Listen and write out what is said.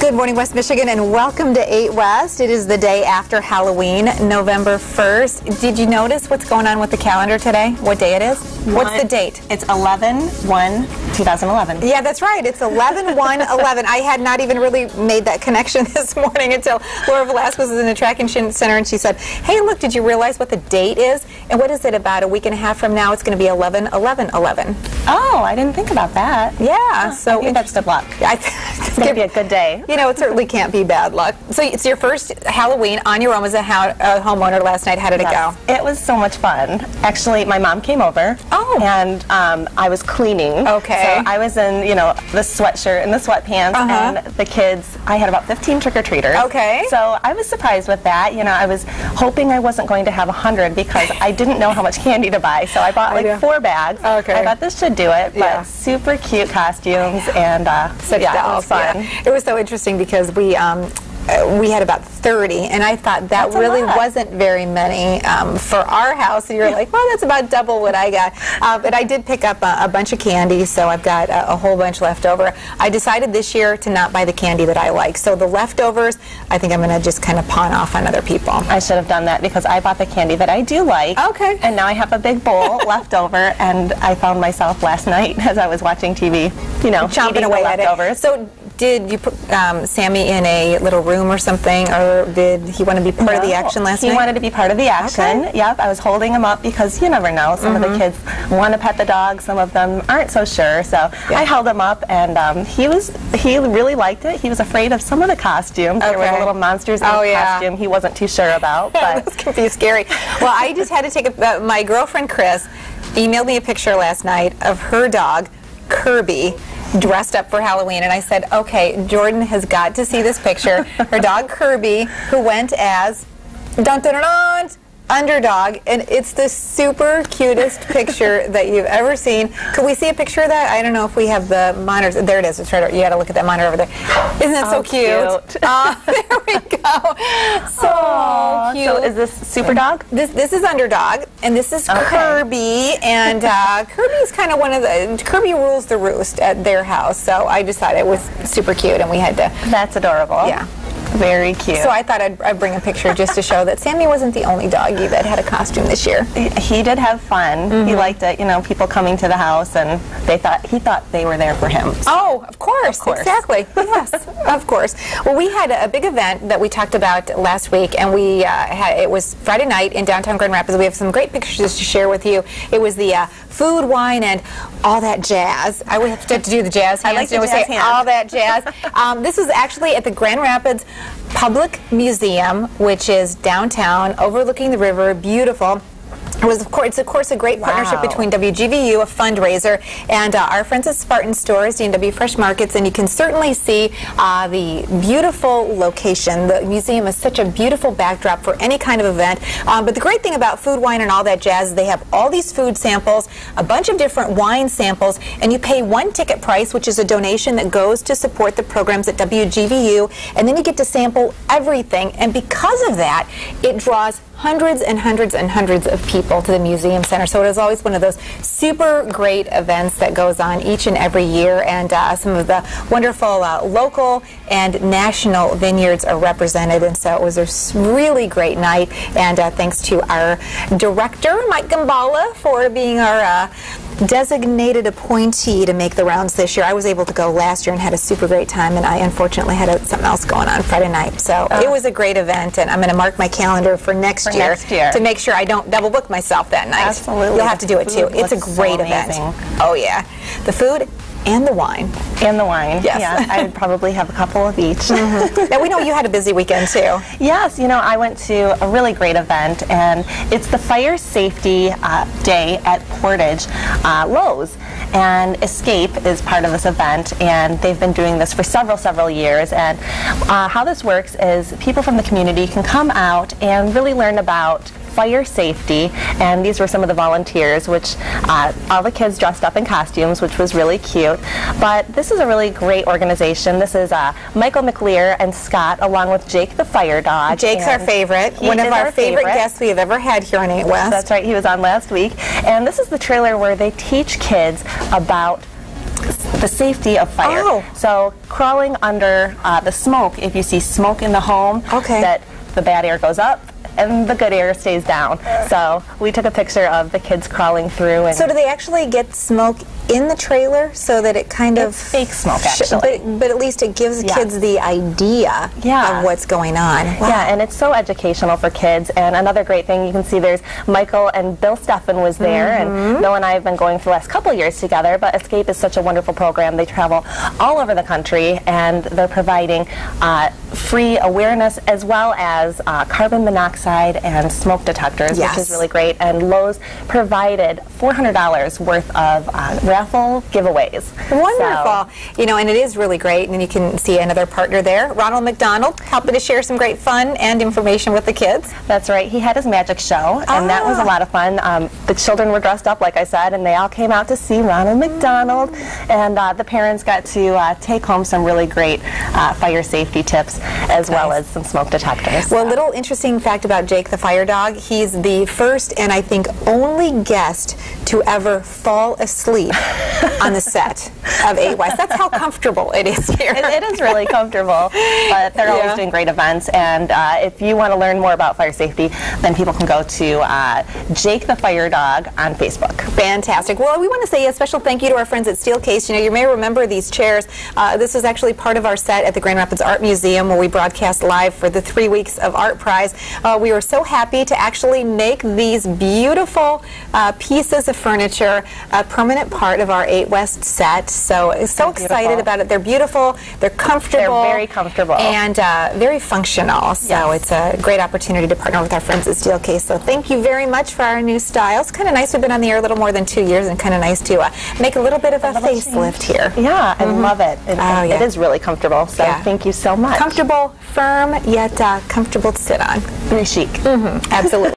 Good morning, West Michigan, and welcome to 8 West. it is the day after Halloween, November 1st. Did you notice what's going on with the calendar today? What day it is? What's the date? It's 11/1/2011. Yeah, that's right. It's 11/1/11. I had not even really made that connection this morning until Laura Velasquez was in the Tracking Center, and she said, hey, look, did you realize what the date is? And what is it, about a week and a half from now? It's going to be 11/11/11. Oh, I didn't think about that. Yeah. So maybe that's good luck. It's going to be a good day. You know, it certainly can't be bad luck. So it's your first Halloween on your own as a homeowner last night. How did it go? It was so much fun. Actually, my mom came over. Oh. And I was cleaning. Okay. So I was in, you know, the sweatshirt and the sweatpants, and the kids, I had about 15 trick-or-treaters. Okay. So I was surprised with that. You know, I was hoping I wasn't going to have 100 because I didn't know how much candy to buy. So I bought like 4 bags. Okay. I thought this should do it, but super cute costumes, and such yeah, it was fun. Yeah. It was so interesting because we had about 30, and I thought that really wasn't very many for our house. And you're like, well, that's about double what I got. But I did pick up a bunch of candy, so I've got a whole bunch left over. I decided this year to not buy the candy that I like. So the leftovers, I think I'm going to just kind of pawn off on other people. I should have done that because I bought the candy that I do like. Okay. And now I have a big bowl left over, and I found myself last night as I was watching TV, you know, chomping away at it. So did you put Sammy in a little room or something, or did he want to be part of the action last night? He wanted to be part of the action. Okay. Yep, I was holding him up because you never know. Some of the kids want to pet the dog, some of them aren't so sure. So I held him up, and he really liked it. He was afraid of some of the costumes. There were little monsters in the costume he wasn't too sure about. But Those can be scary. Well, I just had to take my girlfriend Chris emailed me a picture last night of her dog, Kirby, dressed up for Halloween, and I said, okay, Jordan has got to see this picture. Her dog Kirby, who went as dun-dun-dun-dun, Underdog, and it's the super cutest picture that you've ever seen. Could we see a picture of that? I don't know if we have the monitors. There it is. It's right. You got to look at that monitor over there. Isn't that so cute? There we go. So cute. So is this Super Dog? This is Underdog, and this is Kirby, and Kirby's kind of one of the, Kirby rules the roost at their house, so I decided it was super cute, and we had to. That's adorable. Yeah. Very cute. So I thought I'd bring a picture just to show that Sammy wasn't the only doggy that had a costume this year. He did have fun. He liked it, you know, people coming to the house, and he thought they were there for him. Oh, of course. Exactly. Yes, of course. Well, we had a big event that we talked about last week, and it was Friday night in downtown Grand Rapids. We have some great pictures to share with you. It was the food, wine, and all that jazz. I would have to do the jazz hands. I like to say all that jazz. This is actually at the Grand Rapids Public Museum, which is downtown, overlooking the river. Beautiful. It's of course a great partnership between WGVU, a fundraiser, and our friends at Spartan Stores, D&W Fresh Markets, and you can certainly see the beautiful location. The museum is such a beautiful backdrop for any kind of event. But the great thing about food, wine, and all that jazz is they have all these food samples, a bunch of different wine samples, and you pay one ticket price, which is a donation that goes to support the programs at WGVU, and then you get to sample everything. And because of that, it draws hundreds and hundreds and hundreds of people to the museum center. So it is always one of those super great events that goes on each and every year, and some of the wonderful local and national vineyards are represented, and so it was a really great night, and thanks to our director, Mike Gambala, for being our designated appointee to make the rounds this year. I was able to go last year and had a super great time, and I unfortunately had something else going on Friday night. So it was a great event, and I'm going to mark my calendar for next year to make sure I don't double book myself that night. Absolutely. You'll have to do it too. It's a great event. Oh yeah. The food and the wine. And the wine. Yes. Yeah, I would probably have a couple of each. Now, we know you had a busy weekend, too. Yes, you know, I went to a really great event, and it's the Fire Safety Day at Portage Lowe's. And Escape is part of this event, and they've been doing this for several years. And how this works is people from the community can come out and really learn about fire safety, and these were some of the volunteers, which all the kids dressed up in costumes, which was really cute. But this is a really great organization. This is Michael McLear and Scott, along with Jake the Fire Dog. Jake's our favorite, one of our favorite guests we have ever had here on 8 West. That's right, he was on last week. And this is the trailer where they teach kids about the safety of fire. Oh. So crawling under the smoke, if you see smoke in the home, that the bad air goes up and the good air stays down. So we took a picture of the kids crawling through. And so do they actually get smoke in the trailer so that it kind of fake smoke, actually, but at least it gives kids the idea of what's going on. Wow. Yeah, and it's so educational for kids. And another great thing, you can see there's Michael and Bill Steffen was there, and Bill and I have been going for the last couple of years together. But Escape is such a wonderful program. They travel all over the country, and they're providing free awareness as well as carbon monoxide and smoke detectors, which is really great. And Lowe's provided $400 worth of raffle giveaways. Wonderful. You know, and it is really great, and you can see another partner there, Ronald McDonald, helping to share some great fun and information with the kids. That's right. He had his magic show, and that was a lot of fun. The children were dressed up, like I said, and they all came out to see Ronald McDonald, and the parents got to take home some really great fire safety tips, as well as some smoke detectors. Well, a little interesting fact about Jake the fire dog, he's the first and I think only guest to ever fall asleep on the set of 8 West. That's how comfortable it is here. It is really comfortable, but they're always doing great events. And if you want to learn more about fire safety, then people can go to Jake the Fire Dog on Facebook. Fantastic. Well, we want to say a special thank you to our friends at Steelcase. You know, you may remember these chairs. This was actually part of our set at the Grand Rapids Art Museum, where we broadcast live for the 3 weeks of Art Prize. We were so happy to actually make these beautiful pieces of furniture a permanent part of our 8 West set. So excited about it. They're beautiful, they're comfortable. They're very comfortable. And very functional. So it's a great opportunity to partner with our friends at Steelcase. So thank you very much for our new styles. Kind of nice. We've been on the air a little more than 2 years, and kind of nice to make a little bit of a facelift here. Yeah, I love it. It is really comfortable. So thank you so much. Comfortable, firm, yet comfortable to sit on. Very chic. Absolutely.